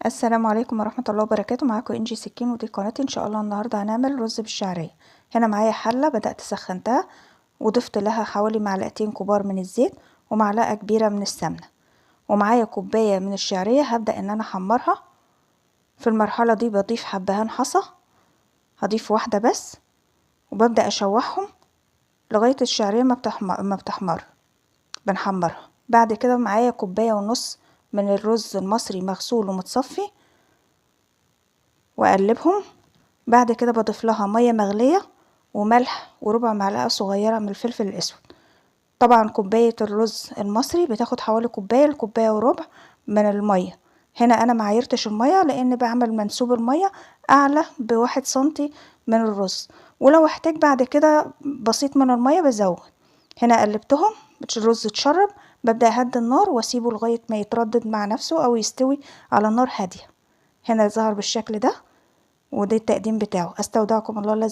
السلام عليكم ورحمة الله وبركاته. معاكم انجي سكين ودي قناتي. ان شاء الله النهارده هنعمل رز بالشعريه. هنا معايا حله بدأت سخنتها وضفت لها حوالي معلقتين كبار من الزيت ومعلقه كبيره من السمنه، ومعايا كوبايه من الشعريه هبدأ ان انا احمرها. في المرحله دي بضيف حبهان حصى، هضيف واحده بس، وببدأ اشوحهم لغايه الشعريه ما بتحمر، بنحمرها. بعد كده معايا كوبايه ونص من الرز المصري مغسول ومتصفي واقلبهم. بعد كده بضيف لها ميه مغليه وملح وربع معلقه صغيره من الفلفل الاسود. طبعا كوبايه الرز المصري بتاخد حوالي كوبايه لكوبايه وربع من الميه. هنا انا معايرتش الميه لان بعمل منسوب الميه اعلى بواحد سنتي من الرز، ولو احتاج بعد كده بسيط من الميه بزود. هنا قلبتهم، الرز اتشرب، ببدأ اهدي النار واسيبه لغايه ما يتردد مع نفسه او يستوي على نار هاديه. هنا ظهر بالشكل ده، وده التقديم بتاعه. استودعكم الله الذي لا